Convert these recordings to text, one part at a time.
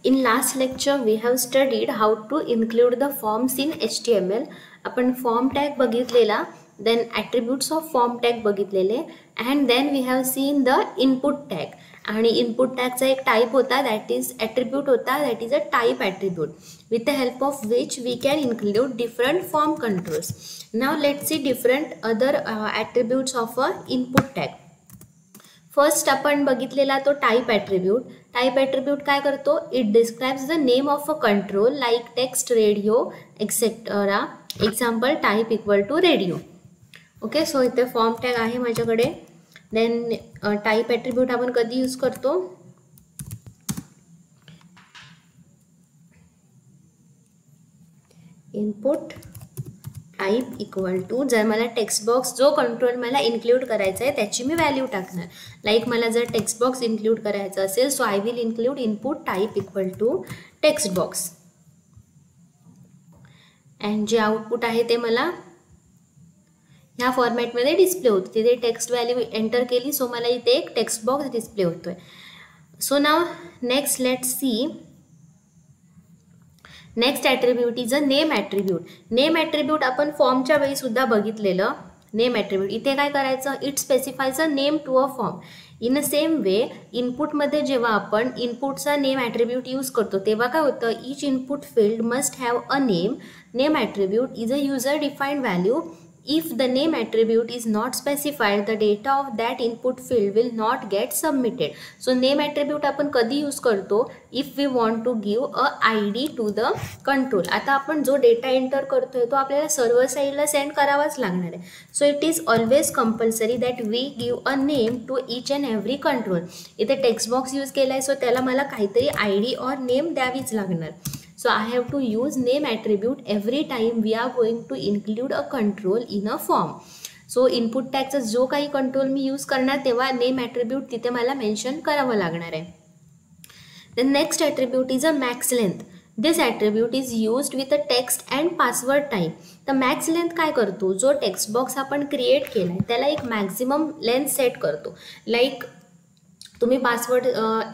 In last lecture we have studied how to include the forms in HTML. आपण form tag बघितलेला, then attributes of form tag बघितलेले, and then we have seen the input tag. आणि input tag चा एक type होता, that is attribute होता, that is a type attribute with the help of which we can include different form controls. Now let's see different other attributes of a input tag. First आपण बघितलेला तो type attribute. Type attribute काय करतो? It describes the name of a control like text, radio etcetera. Example type equal to radio. Okay, so इथे form tag आहे माझ्याकडे. Then type attribute आपण कधी यूज करतो? इनपुट टाइप इक्वल टू, जर मला टेक्स्ट बॉक्स जो कंट्रोल मला इन्क्लूड करायचा आहे त्याची मी व्हॅल्यू टाकणार. लाईक मला जर टेक्स्ट बॉक्स इन्क्लूड करायचा असेल, so I will include input type equal to text box. And जे आउटपुट आहे ते मला ह्या फॉर्मॅटमध्ये डिस्प्ले होतं. तिथे टेक्स्ट व्हॅल्यू एंटर केली, सो मला इथे एक टेक्स्ट बॉक्स डिस्प्ले होतोय. So now next let's see. Next attribute is a name attribute. Name attribute आपण फॉर्मच्या वेळी सुद्धा बघितलेलं. नेम ॲट्रिब्यूट इथे काय करायचं? It specifies a name to a form. In a same way इनपुटमध्ये जेव्हा आपण इनपुटचा नेम ॲट्रिब्यूट यूज करतो तेव्हा काय होतं? Each input field must have a name. Name attribute is a user defined value. If the name attribute is not specified, the data of that input field will not get submitted. So name attribute आपण कधी use करतो? If we want to give a ID to the control. आता आपण जो data enter करतोय तो आपल्याला server साईडला सेंड करावाच लागणार आहे. So it is always compulsory that we give a name to each and every control. इथे टेक्स्ट बॉक्स यूज केला आहे, सो त्याला मला काहीतरी ID और नेम द्यावीच लागणार. So I have to use name attribute every time we are going to include a control in a form. So input tagचा जो काही कंट्रोल मी यूज करणार तेव्हा नेम ॲट्रिब्यूट तिथे मला मेन्शन करावं लागणार आहे. The next attribute is a max length. This attribute is used with a text and password type. तर मॅक्स लेंथ काय करतो? जो टेक्स्ट बॉक्स आपण क्रिएट केला आहे त्याला एक मॅक्झिमम लेंथ सेट करतो. लाईक तुम्ही पासवर्ड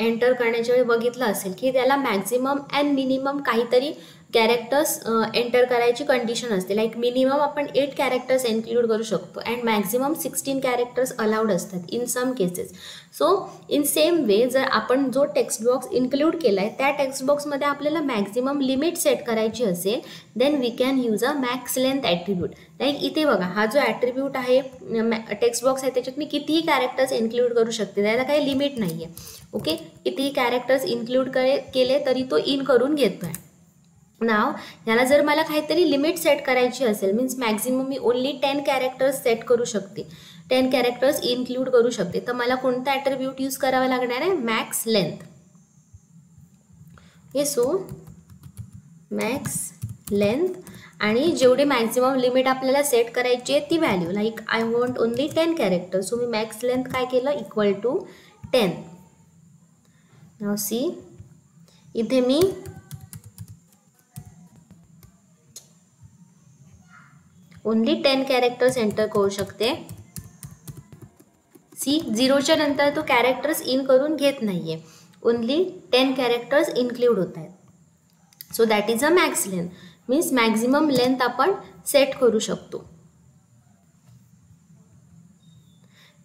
एंटर करण्याच्या वेळी बघितलं असेल की त्याला मॅक्झिमम अँड मिनिमम काहीतरी कॅरेक्टर्स एंटर करायची कंडिशन असते. लाईक मिनिमम आपण 8 कॅरेक्टर्स इन्क्लूड करू शकतो अँड मॅक्झिमम 16 कॅरेक्टर्स अलाउड असतात in some cases. So in same way जर आपण जो टेक्स्ट बॉक्स इन्क्लूड केला आहे त्या टेक्स्ट बॉक्समध्ये आपल्याला मॅक्झिमम लिमिट सेट करायची असेल then we can use a max length attribute. Like इथे बघा, हा जो ॲट्रिब्यूट आहे टेक्स्ट बॉक्स आहे त्याच्यात मी कितीही कॅरेक्टर्स इन्क्लूड करू शकते, त्याला काही लिमिट नाही आहे. ओके, कितीही कॅरेक्टर्स इन्क्लूड केले तरी तो इन करून घेतो आहे. नाव ह्याला जर मला काहीतरी लिमिट सेट करायची असेल means maximum me only 10 characters set करू शकते, 10 कॅरेक्टर्स इन्क्लूड करू शकते, तर मला कोणता ॲट्रिब्यूट यूज करावा लागणार आहे? Max length. हे सो मॅक्स लेंथ आणि जेवढी मॅक्झिमम लिमिट आपल्याला सेट करायची आहे ती value. Like I want only 10 character, so me max length काय केलं? Equal to 10. नाव सी, इथे मी ओनली 10 कॅरेक्टर्स एंटर करू शकते. सी, 0च्या नंतर तो कॅरेक्टर्स इन करून घेत नाही आहे, ओनली 10 कॅरेक्टर्स इन्क्लूड होत आहेत. So that is a max length. Means maximum length आपण सेट करू शकतो.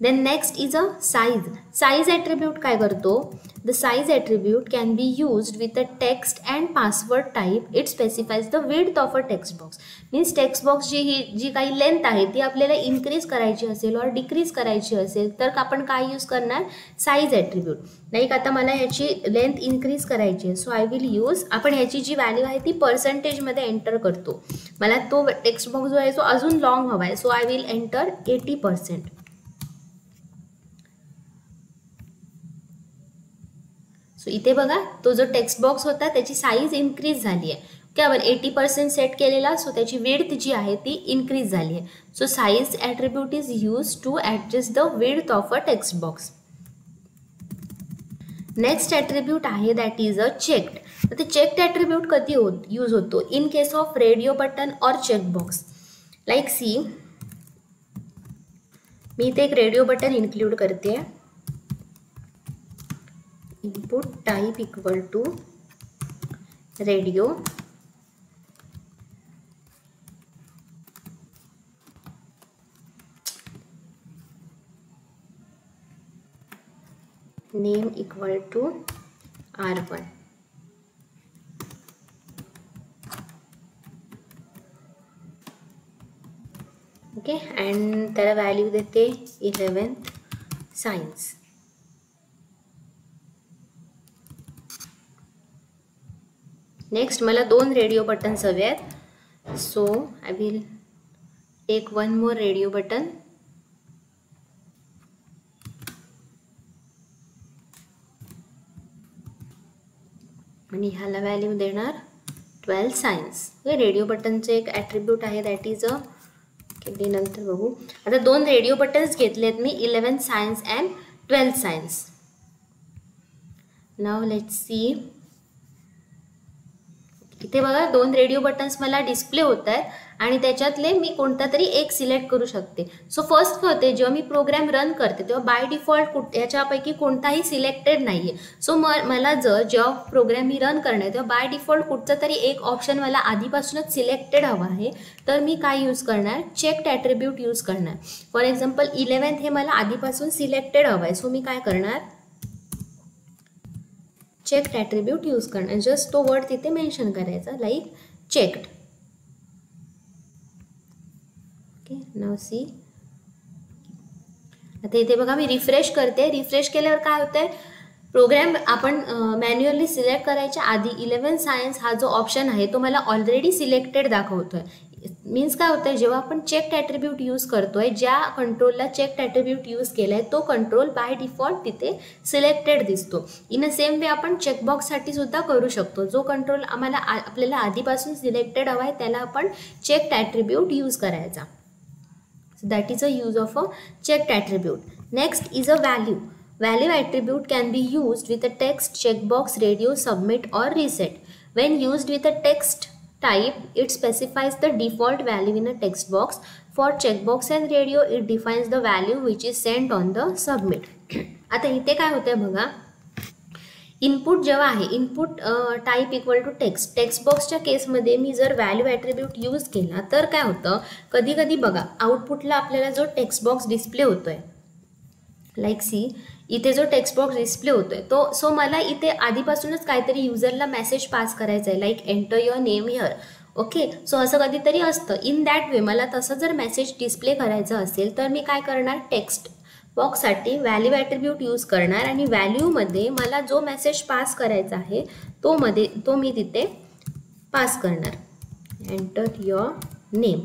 Then next is a size. Size attribute काय करतो? The size attribute can be used with a text and password type. It specifies the width of a text box. Means text बॉक्सची जी काही length आहे ती आपल्याला इन्क्रीज करायची असेल और डिक्रीज करायची असेल तर आपण काय यूज करणार? Size attribute. लाईक आता मला ह्याची लेंथ इन्क्रीज करायची आहे, सो आय विल यूज, आपण ह्याची जी व्हॅल्यू आहे ती पर्सेंटेजमध्ये एंटर करतो. मला तो टेक्स्ट बॉक्स जो आहे तो अजून लॉंग हवा आहे, so I will enter 80%. So इथे बघा, तो जो टेक्स्ट बॉक्स होता त्याची साईज इन्क्रीज झाली आहे. ओके, आपण 80% सेट केलेला, सो त्याची विड्थ जी आहे ती इन्क्रीज झाली आहे. So size attribute is use to adjust the width of a text box. Next attribute आहे दॅट इज अ चेक्ड. तर ते चेक्ड ॲट्रिब्यूट कधी यूज होतो? In case of radio button और चेक बॉक्स. लाईक सी, मी इथे एक radio button include करते. Input type equal to radio name equal to R1. Okay, and त्याला व्हॅल्यू देते 11th सायन्स. नेक्स्ट मला 2 रेडिओ बटन्स हवे आहेत. So I will take 1 more radio button. आणि ह्याला व्हॅल्यू देणार 12 सायन्स. रेडिओ बटनचे एक ॲट्रिब्यूट आहे, दॅट इज अ किती नंतर बघू. आता 2 रेडिओ बटन्स घेतलेत मी, 11 science and 12 science. Now let's see. इथे बघा 2 रेडिओ बटन्स मला डिस्प्ले होत आहेत आणि त्याच्यातले मी कोणता तरी एक सिलेक्ट करू शकते. सो फर्स्ट काय होते, जेव्हा मी प्रोग्राम रन करते तेव्हा बाय डिफॉल्ट याच्यापैकी कोणताही सिलेक्टेड नाही आहे. सो मला जेव्हा प्रोग्राम मी रन करणार तेव्हा बाय डिफॉल्ट कुठचा तरी एक ऑप्शन मला आधीपासूनच सिलेक्टेड हवा आहे. तर मी काय यूज करणार, चेक्ड ॲट्रिब्यूट यूज करणार. फॉर एक्झाम्पल 11th हे मला आधीपासून सिलेक्टेड हवं आहे. सो मी काय करणार, चेक्ड ॲट्रिब्यूट यूज करणार. जस्ट तो वर्ड तिथे मेन्शन करायचा, like checked. Okay, now C. आता इथे बघा मी रिफ्रेश करते. रिफ्रेश केल्यावर काय होतंय, प्रोग्राम आपण मॅन्युअली सिलेक्ट करायच्या आधी 11 सायन्स हा जो ऑप्शन आहे तो मला ऑलरेडी सिलेक्टेड दाखवतोय. मीन्स काय होतं, जेव्हा आपण चेक्ड ॲट्रिब्यूट यूज करतोय, ज्या कंट्रोलला चेक्ड ॲट्रिब्यूट यूज केला आहे तो कंट्रोल बाय डिफॉल्ट तिथे सिलेक्टेड दिसतो. इन अ सेम वे आपण चेकबॉक्ससाठी सुद्धा करू शकतो. जो कंट्रोल आपल्याला आधीपासून सिलेक्टेड हवा आहे त्याला आपण चेक्ड ॲट्रिब्यूट यूज करायचा. So that is a use of a checked attribute. Next is a value. Value attribute can be used with a text, checkbox, radio, submit or reset. When used with a text type, it specifies the default value in a text box. For checkbox and radio, it defines the value which is sent on the submit. आता इथे काय होतंय बघा, input जेव्हा आहे, input type equal to text. Text बॉक्सच्या केसमध्ये मी जर व्हॅल्यू ॲट्रिब्यूट यूज केला तर काय होतं, कधी कधी बघा आउटपुटला आपल्याला जो टेक्स्ट बॉक्स डिस्प्ले होतोय, लाईक सी इथे जो टेक्स्ट बॉक्स डिस्प्ले होतोय तो, सो मला इथे आधीपासूनच काहीतरी युजरला मेसेज पास करायचा आहे, like enter your name here. Okay, so असं कधीतरी असतं. इन दॅट वे मला तसं जर मेसेज डिस्प्ले करायचं असेल तर मी काय करणार, टेक्स्ट बॉक्ससाठी व्हॅल्यू ॲट्रिब्यूट यूज करणार आणि व्हॅल्यूमध्ये मला जो मेसेज पास करायचा आहे तो मी तिथे पास करणार, एंटर युअर नेम.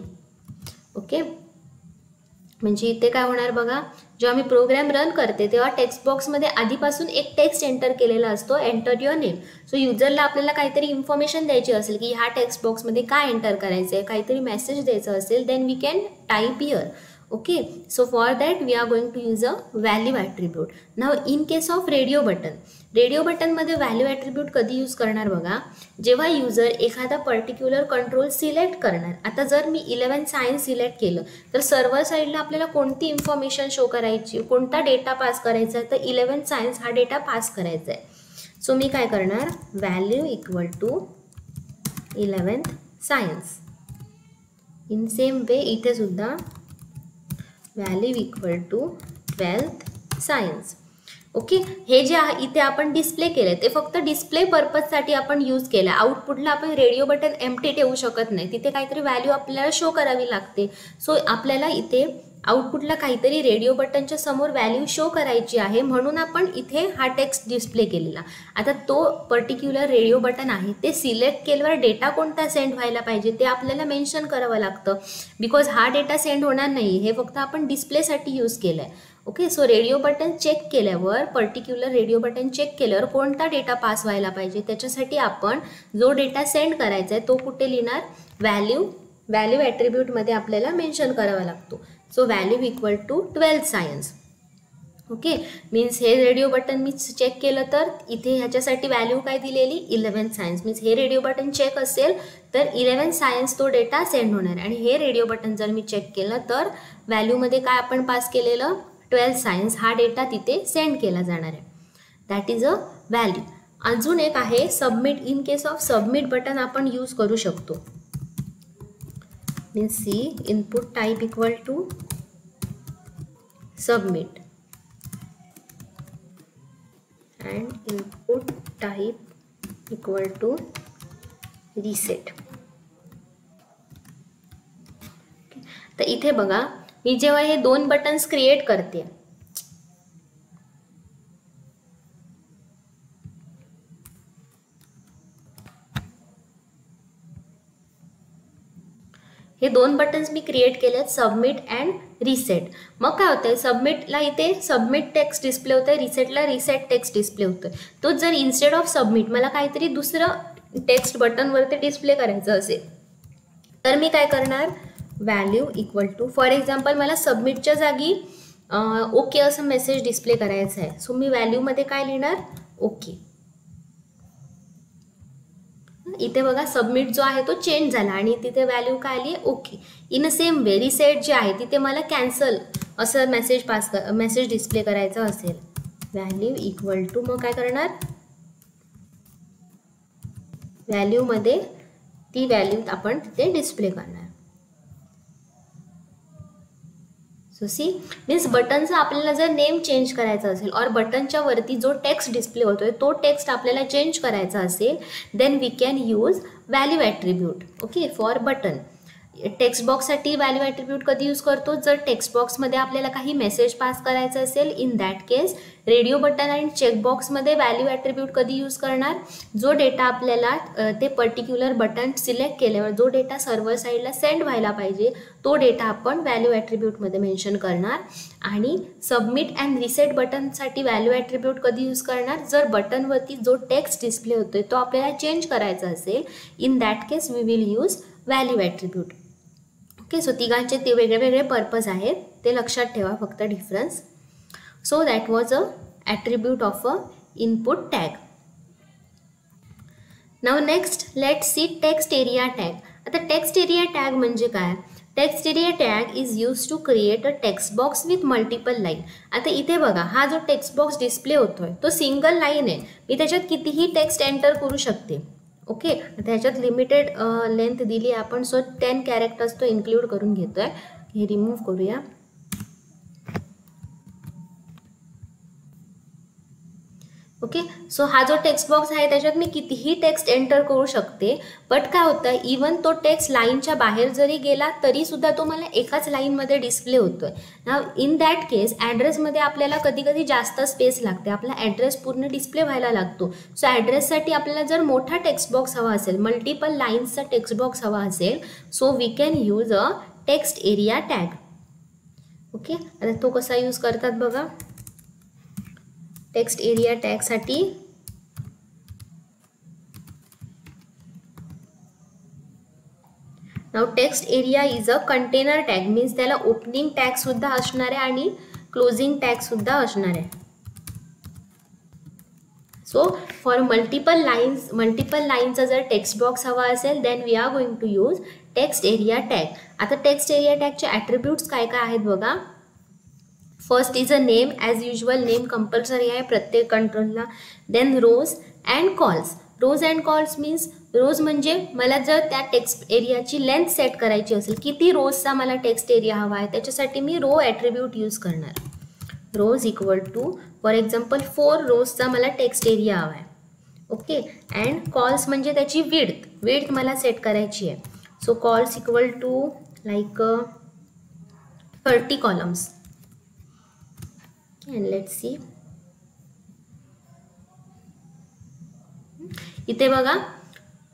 ओके, म्हणजे इथे काय होणार बघा, जेव्हा मी प्रोग्राम रन करते तेव्हा टेक्स्ट बॉक्समध्ये आधीपासून एक टेक्स्ट एंटर केलेला असतो, एंटर युअर नेम. सो युजरला आपल्याला काहीतरी इन्फॉर्मेशन द्यायची असेल की ह्या टेक्स्ट बॉक्समध्ये काय एंटर करायचं आहे, काहीतरी मेसेज द्यायचं असेल, then we can type here. Okay, so for that we are going to use a value attribute. Now in case of radio button मध्ये व्हॅल्यू ॲट्रिब्यूट कधी यूज करणार बघा, जेव्हा युजर एखादा पर्टिक्युलर कंट्रोल सिलेक्ट करणार. आता जर मी 11 सायन्स सिलेक्ट केलं तर सर्व्हर साईडला आपल्याला कोणती इन्फॉर्मेशन शो करायची, कोणता डेटा पास करायचा आहे, तर 11 सायन्स हा डेटा पास करायचा आहे. सो मी काय करणार, value equal to 11th science. In same way इथे सुद्धा value equal to 12th science. Okay, हे जे आहे इथे आपण डिस्प्ले केलं ते फक्त डिस्प्ले पर्पजसाठी आपण यूज केलं. आउटपुटला आपण रेडिओ बटन एम्प्टी ठेवू शकत नाही, तिथे काहीतरी व्हॅल्यू आपल्याला शो करावी लागते. सो आपल्याला इथे आउटपुटला काहीतरी रेडिओ बटनच्या समोर व्हॅल्यू शो करायची आहे, म्हणून आपण इथे हा टेक्स्ट डिस्प्ले केलेला. आता तो पर्टिक्युलर रेडिओ बटन आहे ते सिलेक्ट केल्यावर डेटा कोणता सेंड व्हायला पाहिजे ते आपल्याला मेन्शन करावं लागतं, बिकॉज हा डेटा सेंड होणार नाही, हे फक्त आपण डिस्प्लेसाठी यूज केलं आहे. Okay, so radio button check केल्यावर, पर्टिक्युलर रेडिओ बटन चेक केल्यावर कोणता डेटा पास व्हायला पाहिजे त्याच्यासाठी आपण जो डेटा सेंड करायचा आहे तो कुठे लिहिणार, व्हॅल्यू ॲट्रिब्यूटमध्ये आपल्याला मेन्शन करावा लागतो. So value equal to 12th science. Okay, means हे रेडिओ बटन मी चेक केलं तर इथे ह्याच्यासाठी व्हॅल्यू काय दिलेली, 11 सायन्स. मीन्स हे रेडिओ बटन चेक असेल तर 11 सायन्स तो डेटा सेंड होणार, आणि हे रेडिओ बटन जर मी चेक केलं तर व्हॅल्यूमध्ये काय आपण पास केलेलं, 12 सायन्स हा डेटा तिथे सेंड केला जाणार आहे. That is a value. अजून एक आहे submit. In case of submit button आपण यूज करू शकतो. Means see input type equal to submit and input type equal to reset. तर इथे बघा, मी जेव्हा हे 2 बटन्स क्रिएट करते, हे 2 बटन्स मी क्रिएट केलेत, सबमिट अँड रिसेट. मग काय होतंय, सबमिटला इथे सबमिट टेक्स्ट डिस्प्ले होतंय, रिसेटला रिसेट टेक्स्ट डिस्प्ले होतोय. तो जर इन्स्टेड ऑफ सबमिट मला काहीतरी दुसरं टेक्स्ट बटनवरती डिस्प्ले करायचं असेल तर मी काय करणार, value equal to, for example मला सबमिटच्या जागी ओके असं मेसेज डिस्प्ले करायचं आहे. सो मी व्हॅल्यूमध्ये काय लिहिणार, ओके. इथे बघा सबमिट जो आहे तो चेंज झाला आणि तिथे व्हॅल्यू काय आली, okay. In a same way reset जे आहे तिथे मला कॅन्सल असं मेसेज डिस्प्ले करायचं असेल, व्हॅल्यू इक्वल टू, मग काय करणार, व्हॅल्यूमध्ये ती व्हॅल्यू आपण तिथे डिस्प्ले करणार. सो सी मीन्स बटनचा आपल्याला जर नेम चेंज करायचा असेल और बटनच्या वरती जो टेक्स्ट डिस्प्ले होतोय तो टेक्स्ट आपल्याला चेंज करायचा असेल, then we can use value attribute. Okay, for button. Text बॉक्ससाठी व्हॅल्यू ॲट्रिब्यूट कधी यूज करतो, जर टेक्स्ट बॉक्समध्ये आपल्याला काही मेसेज पास करायचं असेल, in that case radio button आणि चेकबॉक्समध्ये व्हॅल्यू ॲट्रिब्यूट कधी यूज करणार, जो डेटा आपल्याला ते पर्टिक्युलर बटन सिलेक्ट केल्यावर जो डेटा सर्व्हर साईडला सेंड व्हायला पाहिजे तो डेटा आपण व्हॅल्यू ॲट्रिब्यूटमध्ये मेन्शन करणार. आणि सबमिट अँड रिसेट बटनसाठी व्हॅल्यू ॲट्रिब्यूट कधी यूज करणार, जर बटनवरती जो टेक्स्ट डिस्प्ले होतोय तो आपल्याला चेंज करायचा असेल, in that case we will use value attribute. Okay, so तिघांचे ते वेगळे वेगळे पर्पज आहेत, ते लक्षात ठेवा फक्त difference. So that was a attribute of a input tag. Now next let see text area tag. आता टेक्स्ट एरिया टॅग म्हणजे काय, text area tag is use to create a text box with multiple line. आता इथे बघा, हा जो text box display होतोय तो सिंगल लाईन आहे, मी त्याच्यात कितीही टेक्स्ट एंटर करू शकते. ओके, त्याच्यात लिमिटेड लेंथ दिली आपण, सो 10 कॅरेक्टर्स तो इन्क्लूड करून घेतोय. हे रिमूव्ह करूया. ओके, सो हा जो टेक्स्ट बॉक्स आहे त्याच्यात मी कितीही टेक्स्ट एंटर करू शकते, बट काय होतं, इवन तो टेक्स्ट लाईनच्या बाहेर जरी गेला तरी सुद्धा तो मला एकाच लाईनमध्ये डिस्प्ले होतोय. नाव इन दॅट केस ॲड्रेसमध्ये आपल्याला कधी कधी जास्त स्पेस लागते, आपला ॲड्रेस पूर्ण डिस्प्ले व्हायला लागतो. सो ॲड्रेससाठी आपल्याला जर मोठा टेक्स्ट बॉक्स हवा असेल, मल्टिपल लाईन्सचा टेक्स्ट बॉक्स हवा असेल, so we can use a text area tag. Okay, आता तो कसा यूज करतात बघा. टेक्स्ट एरिया टॅगसाठी now text area is a container tag, means त्याला ओपनिंग टॅग सुद्धा असणार आहे आणि क्लोजिंग टॅग सुद्धा असणार आहे. सो फॉर मल्टिपल लाईनचा जर टेक्स्ट बॉक्स हवा असेल, then we are going to use text area tag. आता टेक्स्ट एरिया टॅगचे ॲट्रिब्यूट्स काय काय आहेत बघा. First is a name, as usual name compulsory आहे प्रत्येक कंट्रोलला. Then rows and cols. Rows and cols means rows म्हणजे मला जर त्या टेक्स्ट एरियाची लेंथ सेट करायची असेल, किती रोजचा मला टेक्स्ट एरिया हवा आहे, त्याच्यासाठी मी रो ॲट्रिब्यूट यूज करणार. रोज इक्वल टू फॉर एक्झाम्पल 4 रोजचा मला टेक्स्ट एरिया हवा आहे. ओके, अँड कॉल्स म्हणजे त्याची विड्थ मला सेट करायची आहे. So cols equal to like 30 columns. and let's see. इथे बघा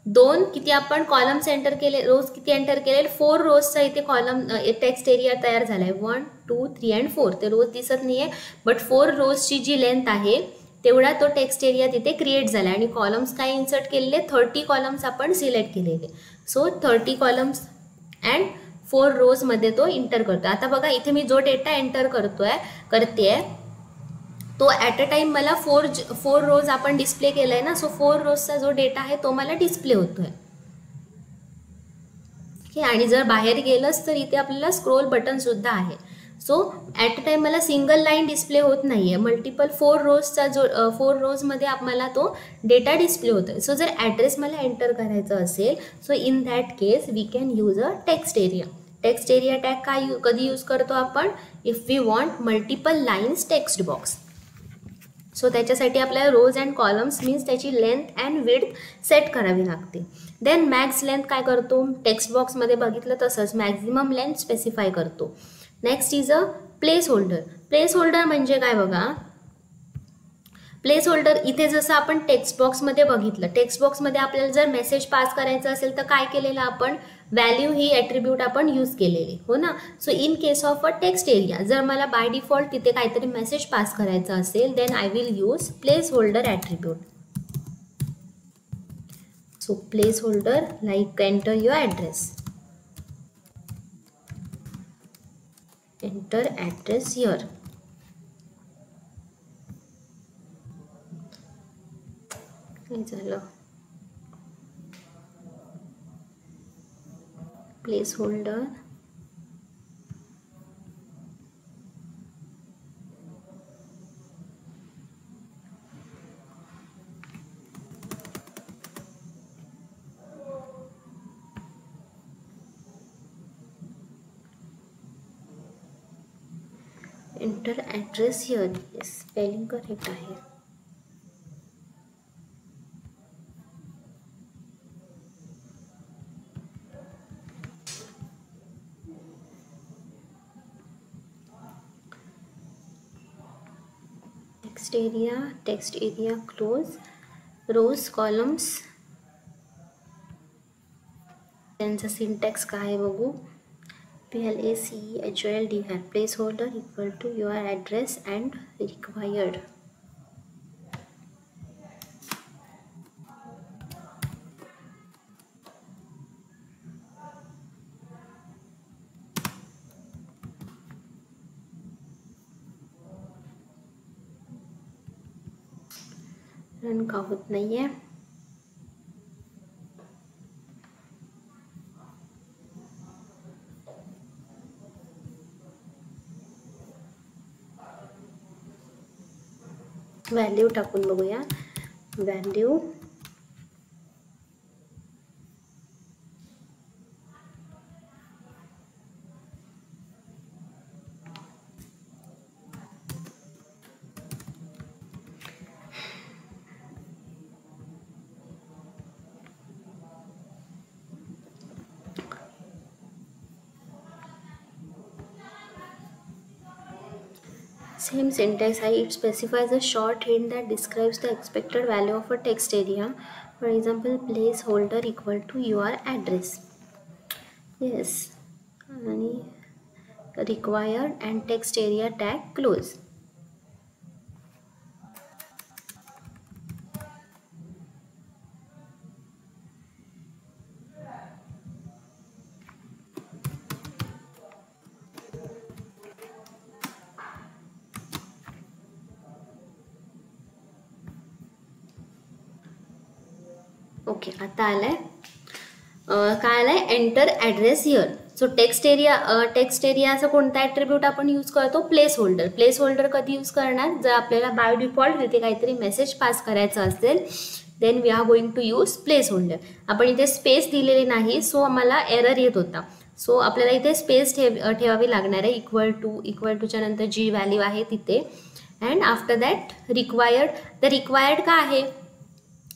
2 किती आपण कॉलम्स एंटर केले, रोज किती एंटर केले, 4 रोजचा इथे कॉलम टेक्स्ट एरिया तयार झाला आहे. 1 2 3 अँड 4. ते रोज दिसत नाही आहे, बट 4 रोजची जी लेंथ आहे तेवढा तो टेक्स्ट एरिया तिथे क्रिएट झाला. आणि कॉलम्स काय इन्सर्ट केलेले, 30 कॉलम्स आपण सिलेक्ट केलेले. सो 30 कॉलम्स अँड 4 रोजमध्ये तो एंटर करतो. आता बघा इथे मी जो डेटा एंटर करते तो ॲट अ टाइम मला 4 रोज आपण डिस्प्ले केलाय ना. सो 4 रोजचा जो डेटा आहे तो मला डिस्प्ले होतोय. ओके, आणि जर बाहेर गेलंच तर इथे आपल्याला स्क्रोल बटन सुद्धा आहे. सो ॲट अ टाईम मला सिंगल लाईन डिस्प्ले होत नाही आहे, मल्टिपल 4 रोजचा जो 4 रोजमध्ये मला तो डेटा डिस्प्ले होतो आहे. सो जर ॲड्रेस मला एंटर करायचं असेल, so in that case we can use a text area. Text area tag काय कधी यूज करतो आपण? If we want multiple lines text box. So त्याच्यासाठी आपल्याला रोज अँड कॉलम्स मीन्स त्याची लेंथ अँड विड्थ सेट करावी लागते. देन मॅक्स लेंथ काय करतो? टेक्स्ट बॉक्समध्ये बघितलं तसंच मॅक्झिमम लेंथ स्पेसिफाय करतो. Next is a place holder. Place holder म्हणजे काय बघा, प्लेस होल्डर इथे जसं आपण टेक्स्ट बॉक्समध्ये बघितलं, टेक्स्ट बॉक्समध्ये आपल्याला जर मेसेज पास करायचा असेल तर काय केलेलं आपण? व्हॅल्यू ही ॲट्रिब्यूट आपण यूज केलेली, हो ना. So in case of a text area जर मला बाय डिफॉल्ट तिथे काहीतरी मेसेज पास करायचा असेल, then I will use place holder attribute. So place holder like enter your address, enter address here. काय झालं? Place holder enter address here. Yes, spelling correct आहे. Text area close, rows columns. त्यांचा syntax काय आहे बघू. PLACEHOLDR place holder equal to your address and required. Run का होत नाही आहे. व्हॅल्यू टाकून बघूया. Value same syntax. It specifies a short hint that describes the expected value of a text area. For example, placeholder equal to your address. Yes, and required and text area tag close. Okay, आता आलाय काय आलाय? Enter address here. So text एरियाचा कोणता attribute आपण use करतो? Placeholder. Placeholder कधी use करणार? जर आपल्याला बाय डिफॉल्ट तिथे काहीतरी मेसेज पास करायचा असेल, then we are going to use place holder. आपण इथे स्पेस दिलेली नाही, सो आम्हाला एरर येत होता. सो आपल्याला इथे स्पेस ठेवावी लागणार आहे. इक्वल टूच्या नंतर जी व्हॅल्यू आहे तिथे, and after that required. The required का आहे?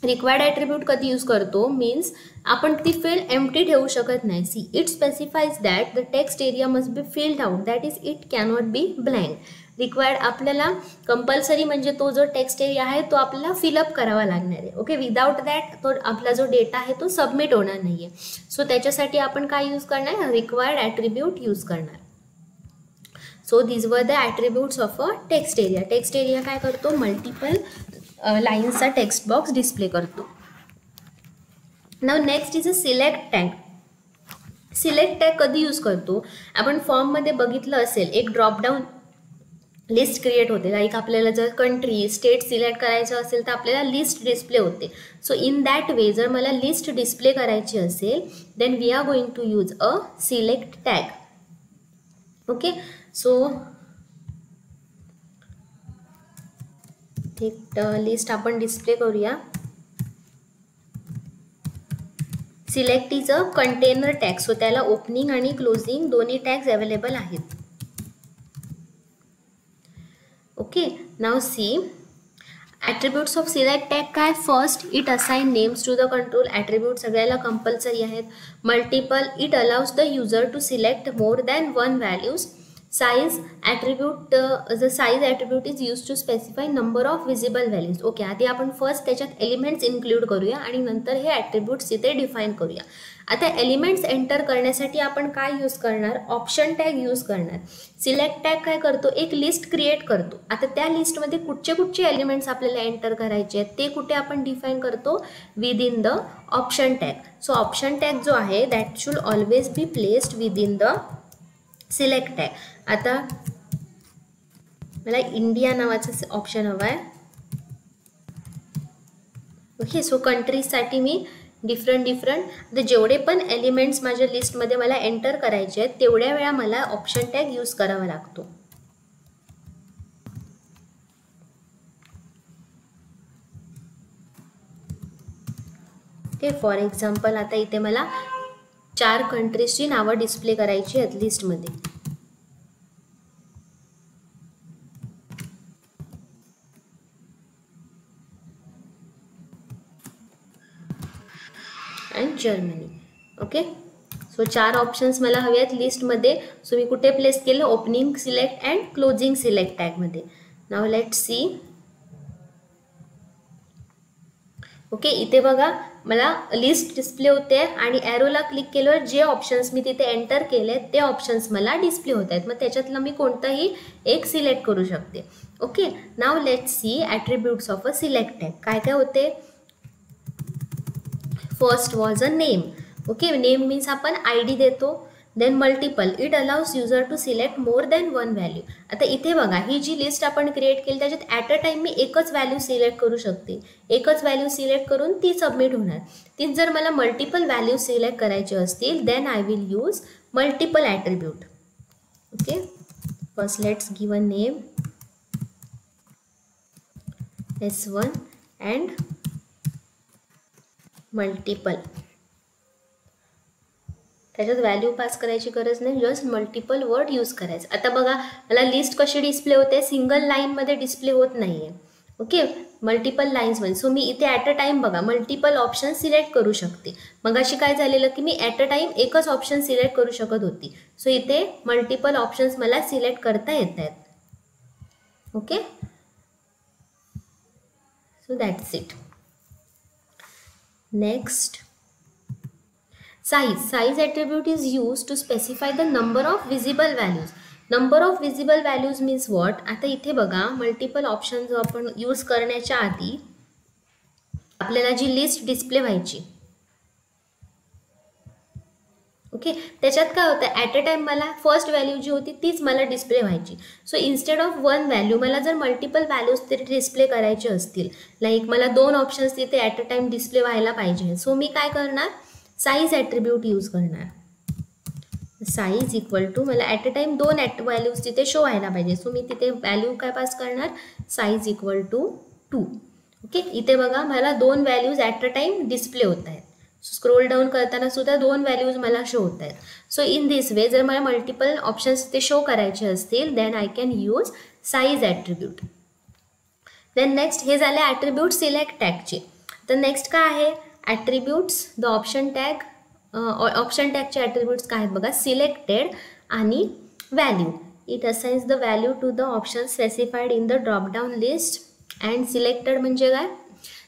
रिक्वायर्ड ॲट्रिब्यूट कधी यूज करतो? मीन्स आपण ती फील्ड एम्प्टी ठेवू शकत नाही. See, it specifies that the text area must be filled out, that is it cannot be blank. Required आपल्याला कंपल्सरी म्हणजे तो जो टेक्स्ट एरिया आहे तो आपल्याला फिलअप करावा लागणार आहे. ओके, विदाउट दॅट तो आपला जो डेटा आहे तो सबमिट होणार नाही आहे. सो त्याच्यासाठी आपण काय यूज करणार? रिक्वायर्ड ॲट्रिब्यूट यूज करणार. So this were the attributes of a text area. Text area काय करतो? मल्टिपल लाईन्सचा टेक्स्ट बॉक्स डिस्प्ले करतो. Now next is a select tag. Select tag कधी यूज करतो? आपण फॉर्ममध्ये बघितलं असेल, एक ड्रॉपडाऊन लिस्ट क्रिएट होते. लाईक आपल्याला जर कंट्री, स्टेट सिलेक्ट करायचं असेल तर आपल्याला लिस्ट डिस्प्ले होते. सो इन दॅट वे जर मला लिस्ट डिस्प्ले करायची असेल, then we are going to use a select tag. Okay, so एक लिस्ट आपण डिस्प्ले करूया. Select is a container tag. So त्याला ओपनिंग आणि क्लोजिंग दोन्ही टॅग्स अवेलेबल आहेत. Okay, now see attributes of select tag काय. First, it assign names to the control. Attribute सगळ्याला compulsory आहेत. Multiple, it allows the user to select more than one values. Size attribute, the size attribute is use to specify number of visible values. Okay, आधी आपण first त्याच्यात elements include करूया आणि नंतर हे attributes इथे डिफाईन करूया. आता एलिमेंट्स एंटर करण्यासाठी आपण काय यूज करणार, ऑप्शन टॅग यूज करणार. सिलेक्ट टॅग काय करतो, एक लिस्ट क्रिएट करतो. आता त्या लिस्टमध्ये कुठचे एलिमेंट्स आपल्याला एंटर करायचे आहेत ते कुठे आपण डिफाईन करतो, with in the option tag. So option tag जो आहे that should always be placed with in the select tag. आता मला इंडिया नावाचं ऑप्शन हवं आहे. ओके, सो कंट्रीजसाठी मी डिफरंट जेवढे पण एलिमेंट्स माझ्या लिस्टमध्ये मला एंटर करायचे आहेत तेवढ्या वेळा मला ऑप्शन टॅग यूज करावा लागतो. ओके, फॉर एक्झाम्पल आता इथे मला 4 कंट्रीजची नावं डिस्प्ले करायची आहेत लिस्टमध्ये. And Germany. Okay, so 4 options मला हवे आहेत लिस्टमध्ये. सो मी कुठे प्लेस केलं, opening select and closing select टॅगमध्ये. Now let see. ओके, इथे बघा मला लिस्ट डिस्प्ले होते आणि ॲरोला क्लिक केल्यावर जे ऑप्शन्स मी तिथे एंटर केले ते ऑप्शन्स मला डिस्प्ले होत आहेत. मग त्याच्यातलं मी कोणताही एक सिलेक्ट करू शकते. Okay, now let see attributes of a select tag. काय काय होते. First was a name. Okay, name means आपण ID देतो. Then multiple, it allows user to select more than one value. आता इथे बघा ही जी लिस्ट आपण क्रिएट केली त्याच्यात ॲट अ टाईम मी एकच व्हॅल्यू सिलेक्ट करू शकते. एकच व्हॅल्यू सिलेक्ट करून ती सबमिट होणार. तीच जर मला मल्टिपल व्हॅल्यू सिलेक्ट करायचे असतील then I will use multiple attribute. Okay, first let's give a name S1 and multiple. त्याच्यात व्हॅल्यू पास करायची गरज नाही, जस्ट मल्टिपल वर्ड यूज करायचं. आता बघा मला लिस्ट कशी डिस्प्ले होते, सिंगल लाईनमध्ये डिस्प्ले होत नाही आहे. ओके, मल्टिपल लाईन्समध्ये. सो मी इथे ॲट अ टाईम बघा मल्टिपल ऑप्शन सिलेक्ट करू शकते. मग अशी काय झालेलं की मी ॲट अ टाईम एकच ऑप्शन सिलेक्ट करू शकत होती. सो इथे मल्टिपल ऑप्शन्स मला सिलेक्ट करता येत आहेत. Okay, so that's it. Next, size. Size attribute is used to specify the number of visible values. Number of visible values means what? आता इथे बघा मल्टिपल ऑप्शन जो आपण यूज करण्याच्या आधी आपल्याला जी लिस्ट डिस्प्ले व्हायची. ओके, त्याच्यात काय होतं ॲट अ टाईम मला फर्स्ट व्हॅल्यू जी होती तीच मला डिस्प्ले व्हायची. So instead of one value मला जर मल्टिपल व्हॅल्यूज तरी डिस्प्ले करायचे असतील, लाईक मला 2 ऑप्शन्स तिथे ॲट अ टाईम डिस्प्ले व्हायला पाहिजे. सो मी काय करणार, साईज ॲट्रिब्यूट यूज करणार. साईज इक्वल टू मला ॲट अ टाईम 2 व्हॅल्यूज तिथे शो व्हायला पाहिजे. सो मी तिथे व्हॅल्यू काय पास करणार, साईज इक्वल टू 2. ओके, इथे बघा मला 2 values at a time display होत आहेत. स्क्रोल डाऊन करताना सुद्धा 2 व्हॅल्यूज मला शो होत आहेत. सो इन दिस वे जर मला मल्टिपल ऑप्शन्स ते शो करायचे असतील then I can use size attribute. Then next हे झाले ॲट्रिब्यूट सिलेक्ट टॅगचे. तर नेक्स्ट काय आहे, attributes the option tag. Option टॅगचे ॲट्रिब्यूट्स काय आहेत बघा, सिलेक्टेड आणि value. It assigns the value to the option specified in the dropdown list. And selected म्हणजे काय,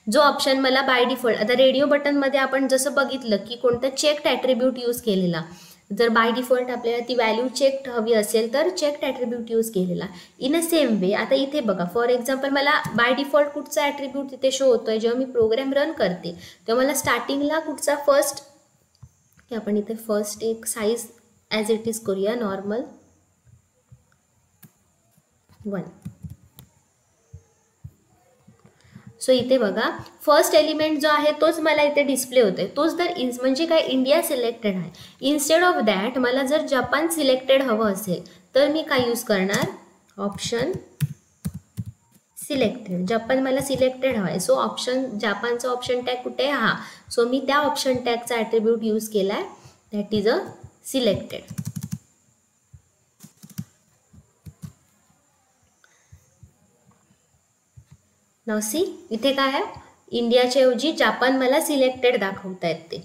जो ऑप्शन मला बाय डिफॉल्ट, आता रेडिओ बटनमध्ये आपण जसं बघितलं की कोणतं चेक्ड ॲट्रिब्यूट यूज केलेला, जर बाय डिफॉल्ट आपल्याला ती व्हॅल्यू चेक्ड हवी असेल तर चेक्ड ॲट्रिब्यूट यूज केलेला. इन अ सेम वे आता इथे बघा फॉर एक्झाम्पल मला बाय डिफॉल्ट कुठचा ॲट्रिब्यूट तिथे शो होतो आहे, जेव्हा मी प्रोग्राम रन करते तेव्हा मला स्टार्टिंगला कुठचा फर्स्ट, की आपण इथे फर्स्ट एक साईज ॲज इट इज करूया नॉर्मल 1. सो इथे बघा फर्स्ट एलिमेंट जो आहे तोच मला इथे डिस्प्ले होतोय, तोच जर म्हणजे काय इंडिया सिलेक्टेड आहे. इन्स्टेड ऑफ दॅट मला जर जपान सिलेक्टेड हवं असेल तर मी काय यूज करणार, ऑप्शन सिलेक्टेड. जपान मला सिलेक्टेड हवा आहे, सो ऑप्शन जपानचा ऑप्शन टॅग कुठे आहे, हा. सो मी त्या ऑप्शन टॅगचा ॲट्रिब्यूट यूज केला आहे, that is a selected. Now see, इथे काय आहे, इंडियाच्या ऐवजी जापान मला सिलेक्टेड दाखवता आहेत ते.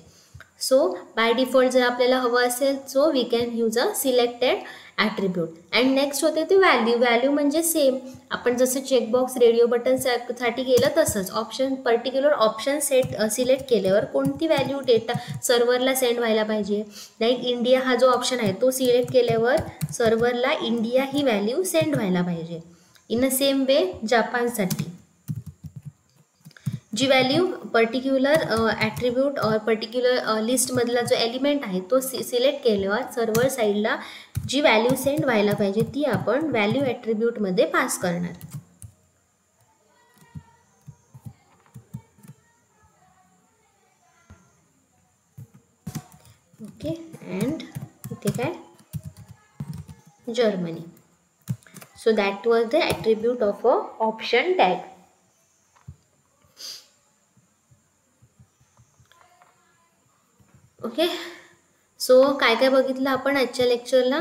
सो बाय डिफॉल्ट जर आपल्याला हवं असेल so we can use a selected attribute. And next होते ते व्हॅल्यू. व्हॅल्यू म्हणजे सेम आपण जसं चेकबॉक्स रेडिओ बटनसाठी केलं तसंच ऑप्शन पर्टिक्युलर ऑप्शन सिलेक्ट केल्यावर कोणती व्हॅल्यू डेटा सर्व्हरला सेंड व्हायला पाहिजे. लाईक इंडिया हा जो ऑप्शन आहे तो सिलेक्ट केल्यावर सर्व्हरला इंडिया ही व्हॅल्यू सेंड व्हायला पाहिजे. इन अ सेम वे जापानसाठी जी व्हॅल्यू पर्टिक्युलर ॲट्रिब्यूट और पर्टिक्युलर लिस्टमधला जो एलिमेंट आहे तो सिलेक्ट केल्यावर सर्व्हर साईडला जी व्हॅल्यू सेंड व्हायला पाहिजे ती आपण व्हॅल्यू ॲट्रिब्यूटमध्ये पास करणार. ओके. अँड इथे काय, Germany. So that was the attribute of a option tag. Okay. So काय काय बघितलं आपण आजच्या लेक्चरला.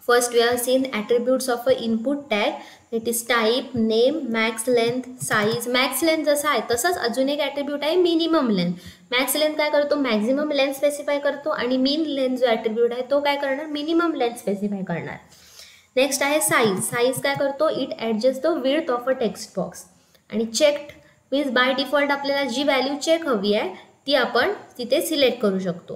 First we have seen attributes of a input tag, it is type, name, max length, size. Max length जसा आहे तसंच अजून एक ॲट्रिब्यूट आहे मिनिमम लेंथ. मॅक्स लेंथ काय करतो, मॅक्झिमम लेंथ स्पेसिफाय करतो आणि मीन लेंथ जो ॲट्रिब्यूट आहे तो काय करणार, मिनिमम लेंथ स्पेसिफाय करणार. नेक्स्ट आहे साईज. साईज काय करतो, it adjust the width of a text box. आणि चेक्ड मीन्स बाय डिफॉल्ट आपल्याला जी व्हॅल्यू चेक हवी आहे ती आपण तिथे सिलेक्ट करू शकतो.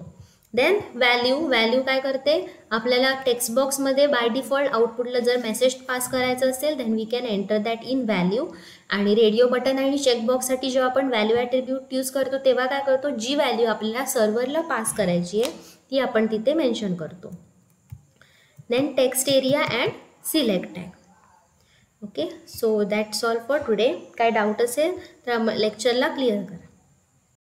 Then value. व्हॅल्यू काय करते, आपल्याला टेक्स्ट बॉक्समध्ये बाय डिफॉल्ट आउटपुटला जर मेसेज पास करायचं असेल then we can enter that in value. आणि रेडिओ बटन आणि चेकबॉक्ससाठी जेव्हा आपण व्हॅल्यू ॲट्रिब्यूट यूज करतो तेव्हा काय करतो, जी व्हॅल्यू आपल्याला सर्व्हरला पास करायची आहे ती आपण तिथे मेन्शन करतो. Then text area and select tag. Okay. So that's all for today. काय डाऊट असेल तर लेक्चरला क्लिअर करा.